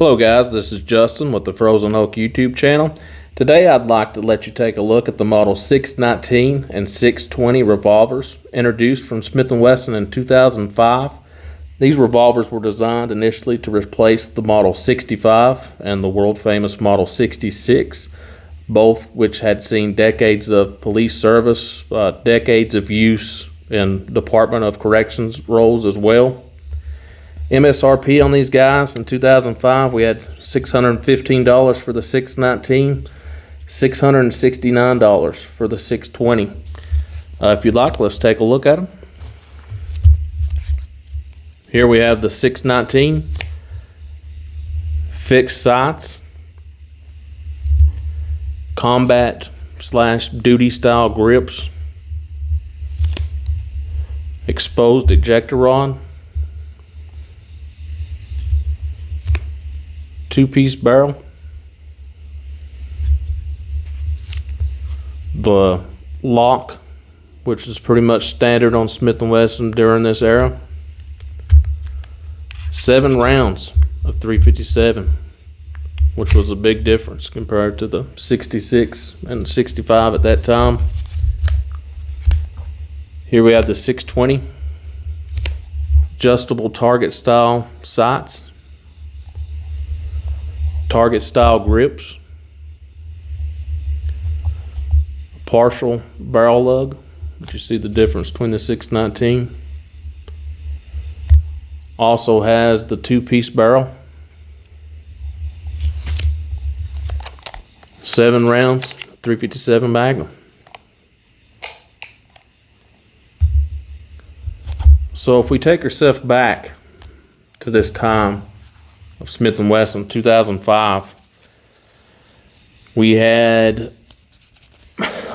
Hello guys, this is Justin with the Frozen Oak YouTube channel. Today I'd like to let you take a look at the model 619 and 620 revolvers introduced from Smith And Wesson in 2005. These revolvers were designed initially to replace the model 65 and the world famous model 66, both which had seen decades of police service, decades of use in Department of Corrections roles as well. MSRP on these guys in 2005, we had $615 for the 619, $669 for the 620. If you'd like, let's take a look at them. Here we have the 619, fixed sights, combat / duty style grips, exposed ejector rod, two-piece barrel, the lock, which is pretty much standard on Smith and Wesson during this era, 7 rounds of .357, which was a big difference compared to the 66 and 65 at that time. Here we have the 620, adjustable target style sights, target style grips, partial barrel lug, but you see the difference between the 619. Also has the two-piece barrel, 7 rounds, .357 Magnum. So if we take ourselves back to this time of Smith and Wesson, 2005, we had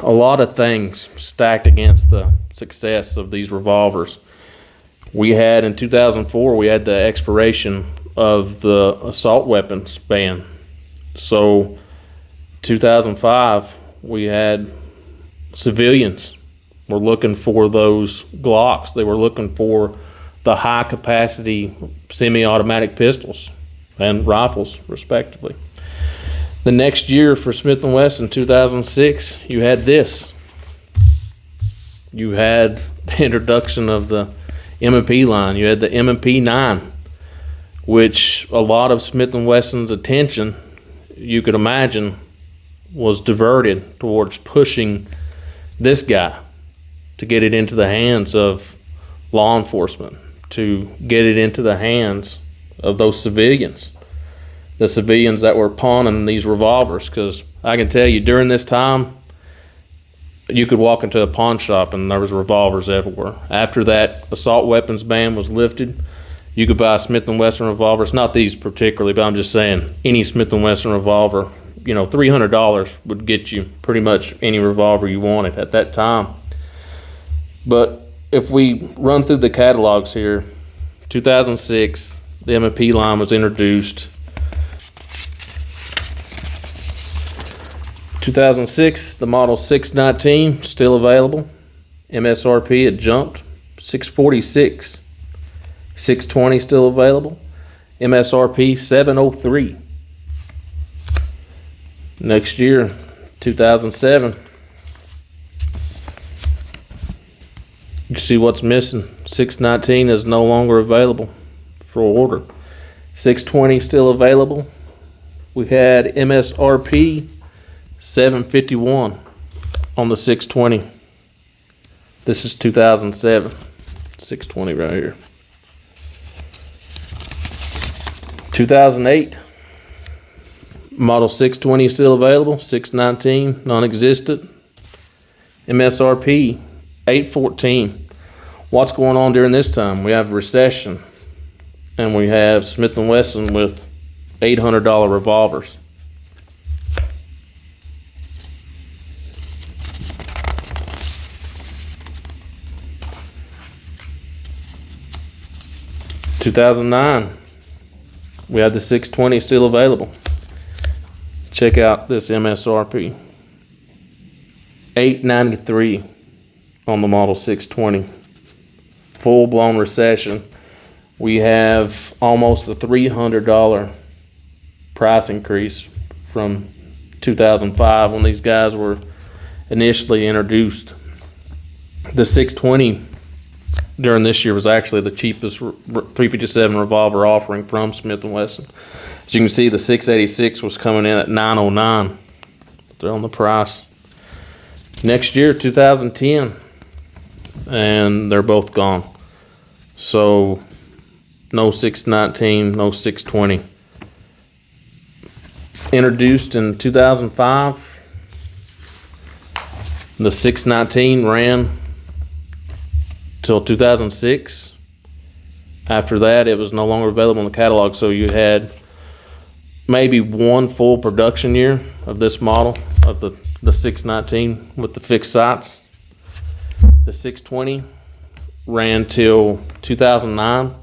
a lot of things stacked against the success of these revolvers. We had in 2004, we had the expiration of the assault weapons ban. So 2005, we had civilians were looking for those Glocks. They were looking for the high capacity semi-automatic pistols and rifles, respectively. The next year for Smith and Wesson, 2006, you had this. You had the introduction of the M&P line. You had the M&P 9, which a lot of Smith and Wesson's attention, you could imagine, was diverted towards pushing this guy to get it into the hands of law enforcement, to get it into the hands of those civilians, the civilians that were pawning these revolvers. Because I can tell you, during this time, you could walk into a pawn shop and there was revolvers everywhere. After that assault weapons ban was lifted, you could buy Smith and Wesson revolvers, not these particularly, but I'm just saying any Smith and Wesson revolver, you know, $300 would get you pretty much any revolver you wanted at that time. But if we run through the catalogs here, 2006, the M&P line was introduced. 2006, the model 619 still available. MSRP had jumped, $646. 620 still available. MSRP $703. Next year, 2007. You can see what's missing. 619 is no longer available for order. 620 still available. We had MSRP $751 on the 620. This is 2007. 620 right here. 2008. Model 620 still available. 619 non-existent. MSRP $814. What's going on during this time? We have a recession, and we have Smith and Wesson with $800 revolvers. In 2009, we have the 620 still available. Check out this MSRP, $893 on the model 620. Full-blown recession. We have almost a $300 price increase from 2005 when these guys were initially introduced. The 620 during this year was actually the cheapest .357 revolver offering from Smith and Wesson. As you can see, the 686 was coming in at $909. They're on the price. Next year, 2010, and they're both gone. So no 619, no 620. Introduced in 2005, the 619 ran till 2006. After that, it was no longer available in the catalog, so you had maybe one full production year of this model of the 619 with the fixed sights. The 620 ran till 2009,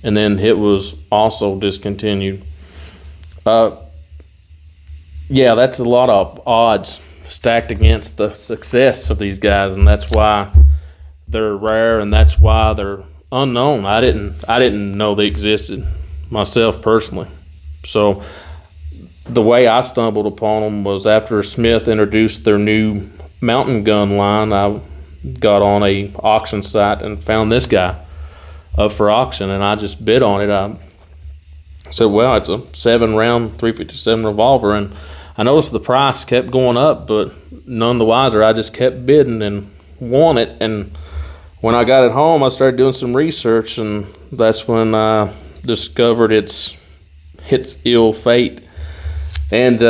and then it was also discontinued. Yeah, that's a lot of odds stacked against the success of these guys, and that's why they're rare, and that's why they're unknown. I didn't know they existed myself personally. So the way I stumbled upon them was after Smith introduced their new mountain gun line. I got on a auction site and found this guy up for auction, and I just bid on it. I said, well, it's a 7-round .357 revolver, and I noticed the price kept going up, but none the wiser. I just kept bidding and won it. And when I got it home, I started doing some research, and that's when I discovered its ill fate. And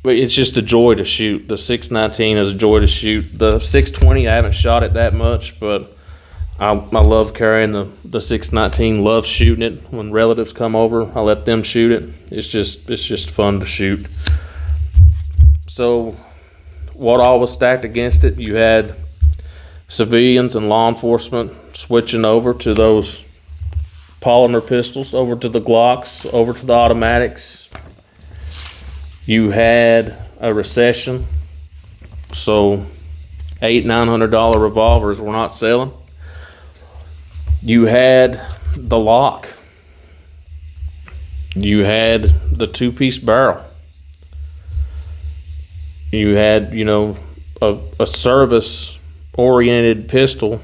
it's just a joy to shoot. The 619 is a joy to shoot. The 620, I haven't shot it that much, but I love carrying the 619. Love shooting it. When relatives come over, I let them shoot it. It's just fun to shoot. So what all was stacked against it? You had civilians and law enforcement switching over to those polymer pistols, over to the Glocks, over to the automatics. You had a recession, so $800-900 revolvers were not selling. You had the lock. You had the 2-piece barrel. You had, a service-oriented pistol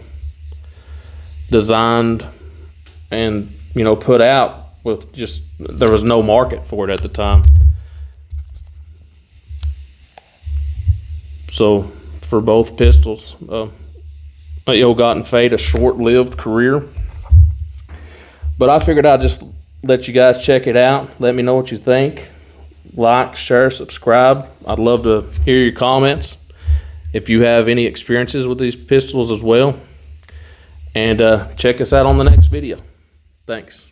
designed and, put out with there was no market for it at the time. So for both pistols, ill-gotten fate, a short-lived career. But I figured I'd just let you guys check it out. Let me know what you think. Like, share, subscribe. I'd love to hear your comments if you have any experiences with these pistols as well. And check us out on the next video. Thanks.